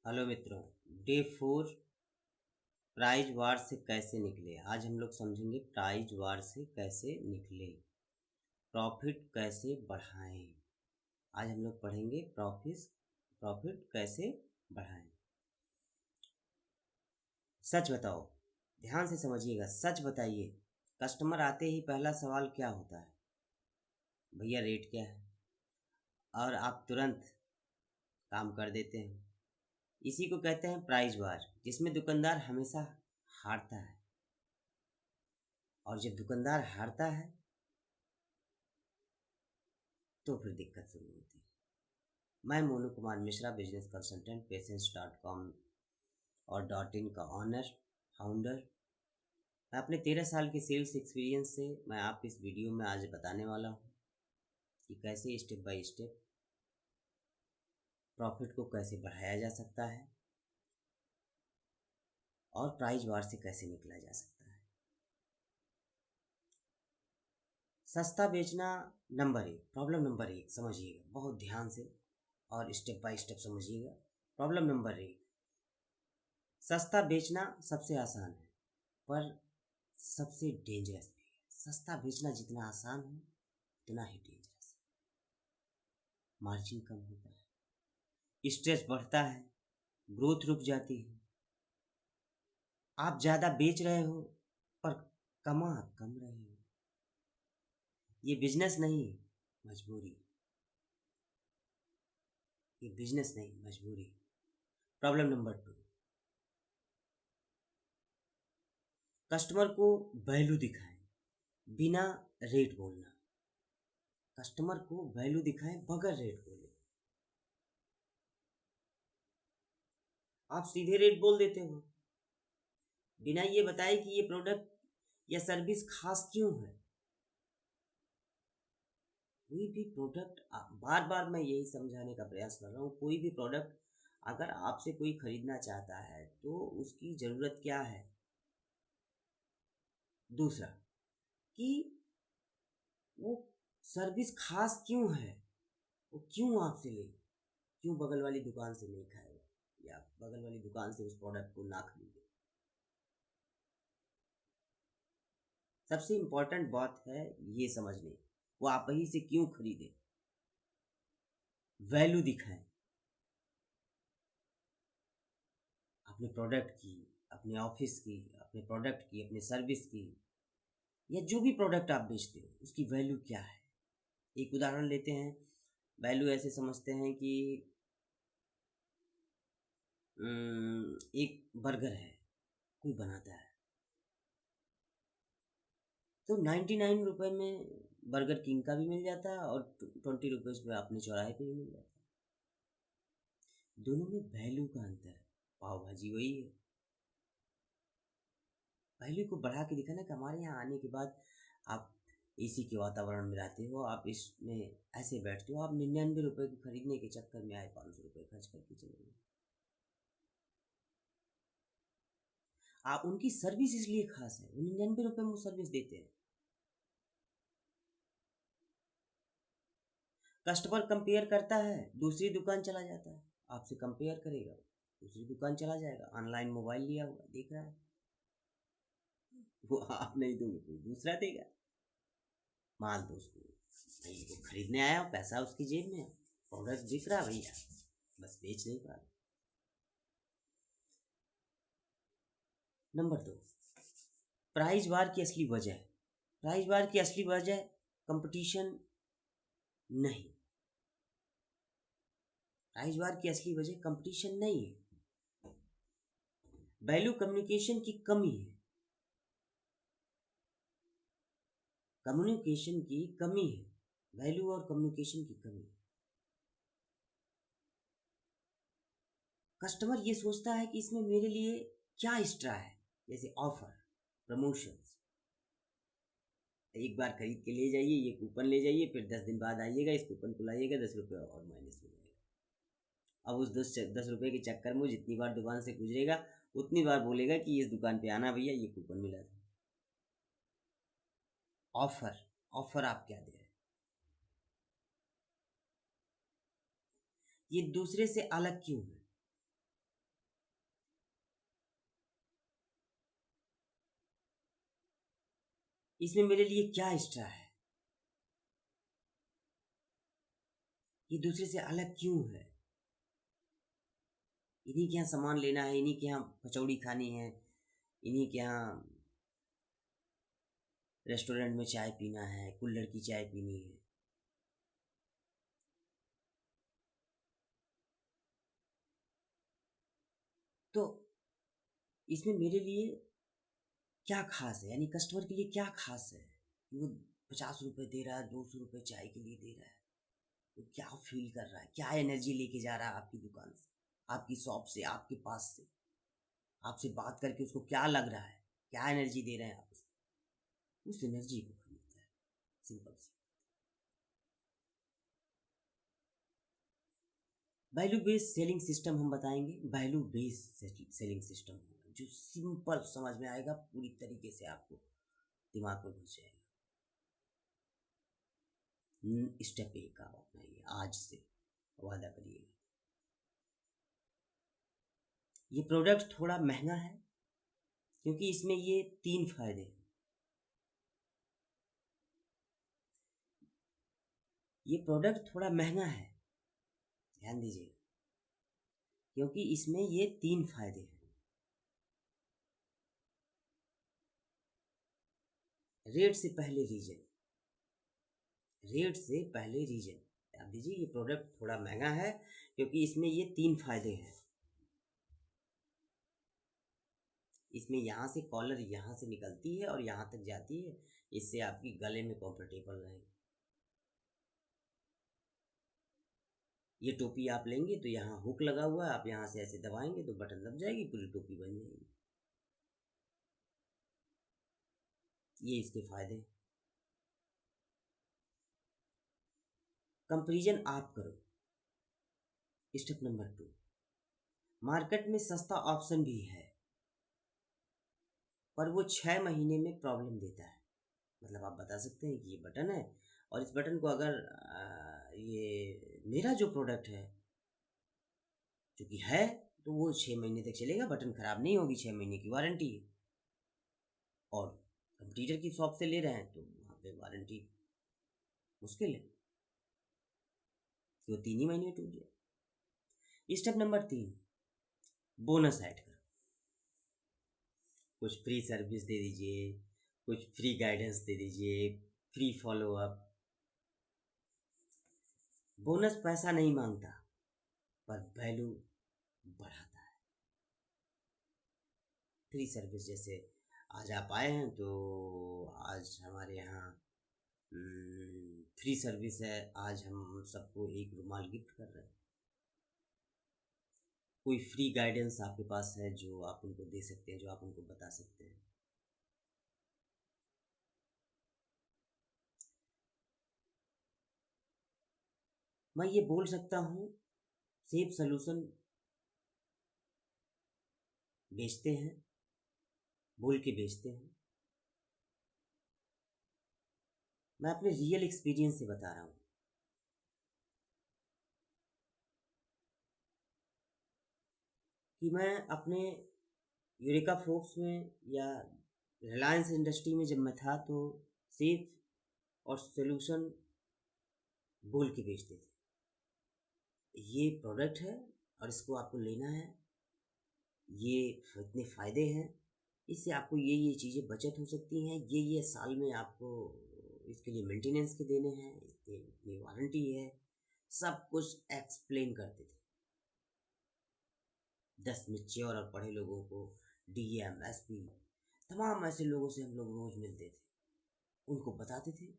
Hello मित्रों। Day 4 prize वार से कैसे निकले। आज हम लोग समझेंगे प्राइज वार से कैसे निकले, प्रॉफिट कैसे बढ़ाएं। आज हम लोग पढ़ेंगे प्रॉफिट कैसे बढ़ाएं। सच बताओ, ध्यान से समझिएगा, सच बताइए। कस्टमर आते ही पहला सवाल क्या होता है? भैया रेट क्या है? और आप तुरंत काम कर देते हैं। इसी को कहते हैं प्राइज वार, जिसमें दुकानदार हमेशा हारता है। और जब दुकानदार हारता है तो फिर दिक्कत शुरू होती है। मैं मोनू कुमार मिश्रा, बिजनेस कंसल्टेंट, पेशेंस.com और .in का ऑनर, फाउंडर। मैं अपने 13 साल के सेल्स एक्सपीरियंस से मैं आपको इस वीडियो में आज बताने वाला हूँ कि कैसे स्टेप बाय स्टेप प्रॉफिट को कैसे बढ़ाया जा सकता है और प्राइस वार से कैसे निकला जा सकता है। सस्ता बेचना नंबर 1, प्रॉब्लम नंबर 1 समझिएगा बहुत ध्यान से और स्टेप बाय स्टेप समझिएगा। प्रॉब्लम नंबर 1, सस्ता बेचना सबसे आसान है पर सबसे डेंजरस भी है। सस्ता बेचना जितना आसान है उतना ही डेंजरस है। मार्जिन कम होता है, स्ट्रेस बढ़ता है, ग्रोथ रुक जाती है। आप ज़्यादा बेच रहे हो पर कमा कम रहे हो। ये बिजनेस नहीं, मजबूरी। ये बिजनेस नहीं, मजबूरी। प्रॉब्लम नंबर 2, कस्टमर को वैल्यू दिखाएं बिना रेट बोलना। कस्टमर को वैल्यू दिखाएं बगैर रेट बोले। आप सीधे रेट बोल देते हो बिना ये बताए कि ये प्रोडक्ट या सर्विस खास क्यों है। कोई भी प्रोडक्ट, बार बार मैं यही समझाने का प्रयास कर रहा हूँ, कोई भी प्रोडक्ट अगर आपसे कोई खरीदना चाहता है तो उसकी ज़रूरत क्या है। दूसरा कि वो सर्विस खास क्यों है, वो क्यों आपसे ले, क्यों बगल वाली दुकान से नहीं खाएगा या बगल वाली दुकान से उस प्रोडक्ट को ना खरीदे। सबसे इम्पोर्टेंट बात है ये समझने, वो आप ही से क्यों खरीदे। वैल्यू दिखाएं अपने प्रोडक्ट की, अपने ऑफिस की, अपने प्रोडक्ट की, अपने सर्विस की, या जो भी प्रोडक्ट आप बेचते हो उसकी वैल्यू क्या है। एक उदाहरण लेते हैं। वैल्यू ऐसे समझते हैं कि एक बर्गर है, कोई बनाता है तो 99 रुपये में बर्गर किंग का भी मिल जाता है और 20 रुपीज़ में अपने चौराहे पे भी मिल जाता है। दोनों में वैल्यू का अंतर है। पाव भाजी वही है। वैल्यू को बढ़ा के दिखाना कि हमारे यहाँ आने के बाद आप एसी के वातावरण में रहते हो, आप इसमें ऐसे बैठते हो, आप 99 रुपये को खरीदने के चक्कर में आए 500 रुपये खर्च करके चले गए। आप उनकी सर्विस इसलिए खास है, वो 99 रुपये में वो सर्विस देते हैं। कस्टमर कंपेयर करता है, दूसरी दुकान चला जाता है, आपसे कंपेयर करेगा, दूसरी दुकान चला जाएगा। ऑनलाइन मोबाइल लिया हुआ देख रहा है, वो आप नहीं दोगे कोई दूसरा देगा। माल दो उसको, भाई वो खरीदने आया, पैसा उसकी जेब में है, प्रोडक्ट बिक रहा भैया, बस बेच नहीं पा रहा। नंबर 2, प्राइस वार की असली वजह। प्राइस वार की असली वजह कंपटीशन नहीं। प्राइस वार की असली वजह कंपटीशन नहीं है, वैल्यू कम्युनिकेशन की कमी है। कम्युनिकेशन की कमी है, वैल्यू और कम्युनिकेशन की कमी है। कस्टमर ये सोचता है कि इसमें मेरे लिए क्या एक्स्ट्रा है, जैसे ऑफर, प्रमोशंस। एक बार खरीद के ले जाइए, ये कूपन ले जाइए, फिर 10 दिन बाद आइएगा, इस कूपन को लाइएगा, 10 रुपये और माइनस हो जाएगा। अब उस 10 रुपये के चक्कर में जितनी बार दुकान से गुजरेगा उतनी बार बोलेगा कि इस दुकान पे आना भैया, ये कूपन मिला था। ऑफर, ऑफर आप क्या दे रहे हैं, ये दूसरे से अलग क्यों है। इसमें मेरे लिए क्या एक्स्ट्रा है, ये दूसरे से अलग क्यों है, इन्हीं के यहाँ सामान लेना है, इन्हीं के यहाँ कचौड़ी खानी है, इन्हीं के यहाँ रेस्टोरेंट में चाय पीना है, कुल्हड़ की चाय पीनी है। तो इसमें मेरे लिए क्या खास है, यानी कस्टमर के लिए क्या खास है कि वो 50 रुपये दे रहा है, 200 रुपये चाय के लिए दे रहा है, वो क्या फील कर रहा है, क्या एनर्जी लेके जा रहा है आपकी दुकान से, आपकी शॉप से, आपके पास से, आपसे बात करके उसको क्या लग रहा है, क्या एनर्जी दे रहे हैं आप उस एनर्जी को खरीदता है। सिंपल सी वैल्यू बेस्ड सेलिंग सिस्टम हम बताएंगे। वैल्यू बेस्ड सेलिंग सिस्टम होगा जो सिंपल समझ में आएगा, पूरी तरीके से आपको दिमाग में घुस जाएगा। स्टेप ए का अपनाइए, आज से वादा करिए। ये प्रोडक्ट थोड़ा महंगा है क्योंकि इसमें ये 3 फायदे हैं। ये प्रोडक्ट थोड़ा महंगा है, ध्यान दीजिए, क्योंकि इसमें ये 3 फायदे हैं। रेट से पहले रीजन, रेट से पहले रीजन ध्यान दीजिए, ये प्रोडक्ट थोड़ा महंगा है क्योंकि इसमें ये 3 फायदे हैं। इसमें यहाँ से कॉलर यहाँ से निकलती है और यहाँ तक जाती है, इससे आपकी गले में कंफर्टेबल रहेगी। ये टोपी आप लेंगे तो यहाँ हुक लगा हुआ है, आप यहाँ से ऐसे दबाएंगे तो बटन दब जाएगी, पूरी टोपी बन जाएगी। ये इसके फायदे। कंपैरिजन आप करो। स्टेप नंबर 2, मार्केट में सस्ता ऑप्शन भी है पर वो 6 महीने में प्रॉब्लम देता है। मतलब आप बता सकते हैं कि ये बटन है और इस बटन को अगर ये मेरा जो प्रोडक्ट है चूँकि है तो वो 6 महीने तक चलेगा, बटन ख़राब नहीं होगी, 6 महीने की वारंटी है। और कंपटीटर की शॉप से ले रहे हैं तो वहाँ पे वारंटी मुश्किल है कि वो 3 ही महीने में टूट जाए। स्टेप नंबर 3, बोनस ऐड करो। कुछ फ्री सर्विस दे दीजिए, कुछ फ्री गाइडेंस दे दीजिए, फ्री फॉलोअप। बोनस पैसा नहीं मांगता पर वैल्यू बढ़ाता है। फ्री सर्विस जैसे आज आप आए हैं तो आज हमारे यहाँ फ्री सर्विस है, आज हम सबको एक रुमाल गिफ्ट कर रहे हैं। कोई फ्री गाइडेंस आपके पास है जो आप उनको दे सकते हैं, जो आप उनको बता सकते हैं। मैं ये बोल सकता हूँ, सेफ सॉल्यूशन बेचते हैं, बोल के बेचते हैं। मैं अपने रियल एक्सपीरियंस से बता रहा हूँ। कि मैं अपने यूरेका फोक्स में या रिलायंस इंडस्ट्री में जब मैं था तो सेफ और सोल्यूशन बोल के बेचते थे। ये प्रोडक्ट है और इसको आपको लेना है, ये इतने फ़ायदे हैं, इससे आपको ये चीज़ें बचत हो सकती हैं, ये साल में आपको इसके लिए मेंटेनेंस के देने हैं, इतनी वारंटी है, सब कुछ एक्सप्लेन करते थे। 10 मैच्योर और पढ़े लोगों को, डीएम, एसपी, तमाम ऐसे लोगों से हम लोग रोज़ मिलते थे, उनको बताते थे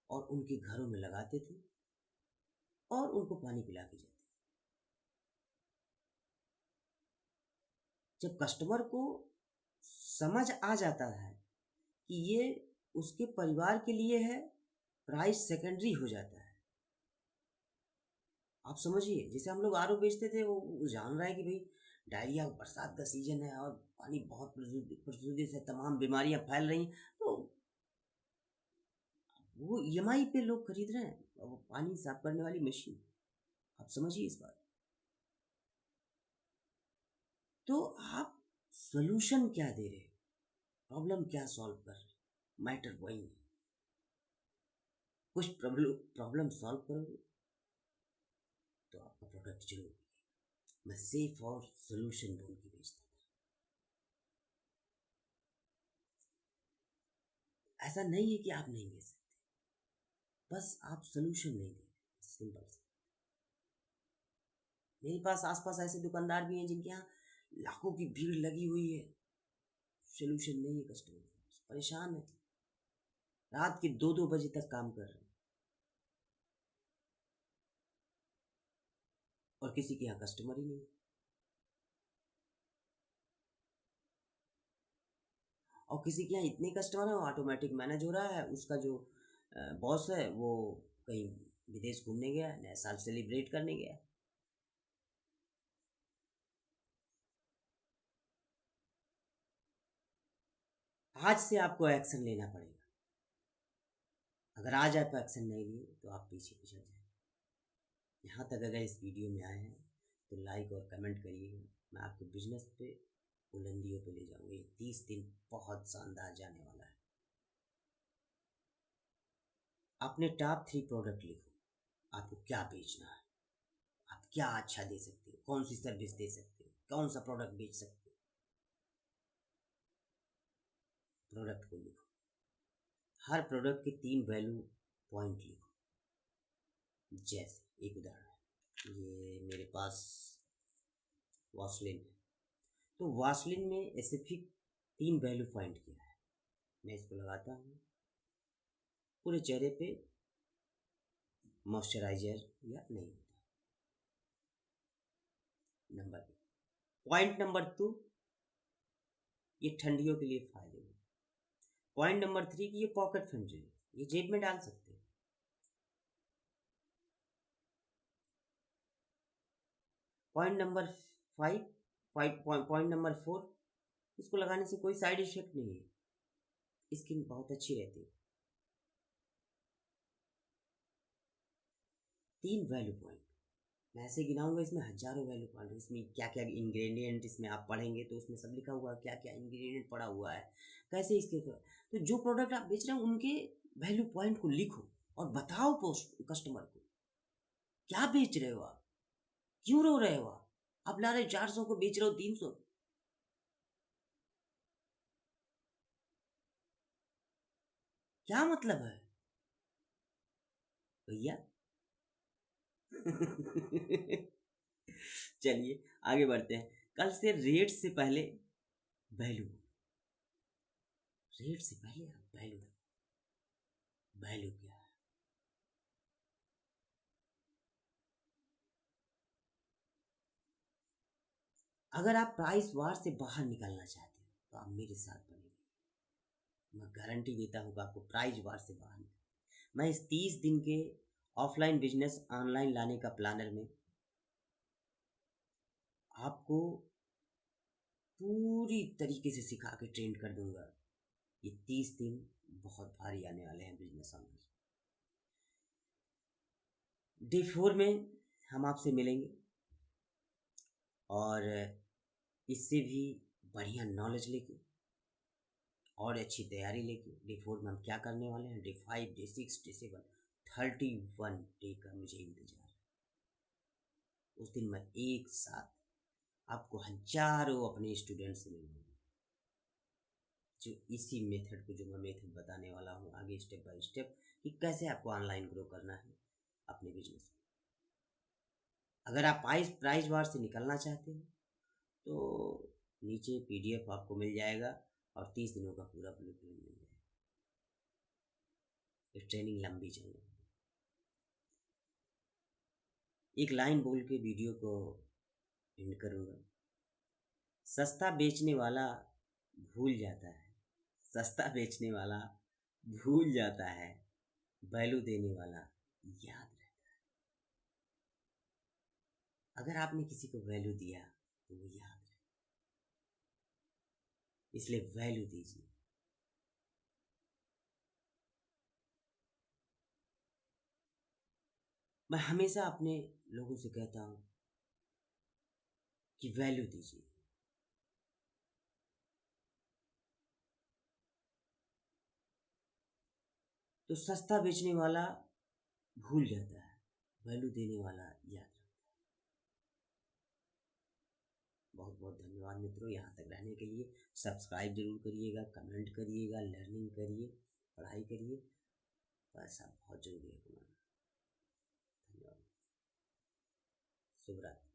और उनके घरों में लगाते थे और उनको पानी पिला के जाते थे। जब कस्टमर को समझ आ जाता है कि ये उसके परिवार के लिए है, प्राइस सेकेंडरी हो जाता है। आप समझिए, जैसे हम लोग आरओ बेचते थे, वो जान रहा है कि भाई डायरिया बरसात का सीजन है और पानी बहुत प्रदूषित है, तमाम बीमारियां फैल रही, तो वो ईएमआई पे लोग खरीद रहे हैं और वो पानी साफ करने वाली मशीन। आप समझिए इस बात। तो आप सोल्यूशन क्या दे रहे हो, प्रॉब्लम क्या सॉल्व कर रहे हो, मैटर वही है। कुछ प्रॉब्लम सॉल्व करोगे तो आपका प्रोडक्ट जरूर बिकेगा। मैं सेफ और सोल्यूशन बोल के बेचता था। ऐसा नहीं है कि आप नहीं बेच सकते, बस आप सोल्यूशन नहीं दे रहे, सिंपल सा। मेरे पास आसपास ऐसे दुकानदार भी हैं जिनके यहाँ लाखों की भीड़ लगी हुई है, सोल्यूशन नहीं है, कस्टमर परेशान है, रात के 2-2 बजे तक काम कर रहे हैं और किसी के यहाँ कस्टमर ही नहीं। और किसी के यहाँ इतने कस्टमर है, वो ऑटोमेटिक मैनेज हो रहा है, उसका जो बॉस है वो कहीं विदेश घूमने गया है, नया साल सेलिब्रेट करने गया है। आज से आपको एक्शन लेना पड़ेगा। अगर आज आप एक्शन नहीं लिए तो आप पीछे पिछड़ जाए। यहाँ तक अगर इस वीडियो में आए हैं तो लाइक और कमेंट करिएगा। मैं आपके बिजनेस पे बुलंदियों पे ले जाऊंगा। ये 30 दिन बहुत शानदार जाने वाला है। अपने टॉप 3 प्रोडक्ट लिखो। आपको क्या बेचना है, आप क्या अच्छा दे सकते हो, कौन सी सर्विस दे सकते हो, कौन सा प्रोडक्ट बेच सकते हो। प्रोडक्ट को लिखो। हर प्रोडक्ट के 3 वैल्यू पॉइंट लिखो। जैसे एक उदाहरण, ये मेरे पास वासलिन है, तो वासलिन में स्पेसिफिक 3 वैल्यू पॉइंट किया है। मैं इसको लगाता हूँ पूरे चेहरे पे, मॉइस्चराइजर या नहीं होता। नंबर पॉइंट नंबर 2, ये ठंडियों के लिए फायदेमंद। पॉइंट नंबर 3 की ये पॉकेट फ्रेंडली, ये जेब में डाल सकते हैं। पॉइंट नंबर 5, पॉइंट नंबर 4, इसको लगाने से कोई साइड इफेक्ट नहीं है, स्किन बहुत अच्छी रहती है। 3 वैल्यू पॉइंट मैं ऐसे गिनाऊंगा, इसमें हजारों वैल्यू पॉइंट। इसमें क्या क्या इंग्रेडिएंट, इसमें आप पढ़ेंगे तो उसमें सब लिखा हुआ है, क्या क्या इंग्रेडिएंट पड़ा हुआ है, कैसे इसके। तो जो प्रोडक्ट आप बेच रहे हैं उनके वैल्यू पॉइंट को लिखो और बताओ पोस्ट कस्टमर को क्या बेच रहे हो आप, क्यों रो रहे हो आप ला रहे 400 को बेच रहे हो 300। क्या मतलब है भैया? चलिए आगे बढ़ते हैं। कल से रेट से पहले वैल्यू, रेट से पहले आप वैल्यू, वैल्यू क्या है? अगर आप प्राइस वार से बाहर निकलना चाहते हो तो आप मेरे साथ बने। मैं गारंटी देता हूँ कि आपको प्राइस वार से बाहर निकल। मैं इस 30 दिन के ऑफलाइन बिजनेस ऑनलाइन लाने का प्लानर में आपको पूरी तरीके से सिखा के ट्रेन कर दूंगा। ये 30 दिन बहुत भारी आने वाले हैं बिजनेस ऑनर। डे 4 में हम आपसे मिलेंगे और इससे भी बढ़िया नॉलेज लेके और अच्छी तैयारी लेके डे 4 में हम क्या करने वाले हैं। डे 5, डे 6, डे 7, 31 डे का मुझे इंतजार है। उस दिन मैं एक साथ आपको हजारों अपने स्टूडेंट से मिलूंगा, जो इसी मेथड को, जो मैं मेथड बताने वाला हूँ आगे स्टेप बाय स्टेप, कि कैसे आपको ऑनलाइन ग्रो करना है अपने बिजनेस में। अगर आप प्राइस वार से निकलना चाहते हो तो नीचे पीडीएफ आपको मिल जाएगा और 30 दिनों का पूरा ब्लूप्रिंट मिल जाएगा। ये ट्रेनिंग लंबी चलने वाली है। एक लाइन बोल के वीडियो को एंड करूँगा। सस्ता बेचने वाला भूल जाता है, सस्ता बेचने वाला भूल जाता है, वैल्यू देने वाला याद रहता है। अगर आपने किसी को वैल्यू दिया तो वो याद रहे, इसलिए वैल्यू दीजिए। मैं हमेशा अपने लोगों से कहता हूँ कि वैल्यू दीजिए। तो सस्ता बेचने वाला भूल जाता है, वैल्यू देने वाला याद रखता है। बहुत बहुत धन्यवाद मित्रों, यहाँ तक रहने के लिए। सब्सक्राइब जरूर करिएगा, कमेंट करिएगा, लर्निंग करिए, पढ़ाई करिए। पैसा बहुत जरूरी है कमाना। धन्यवाद। शुभ रात्रि।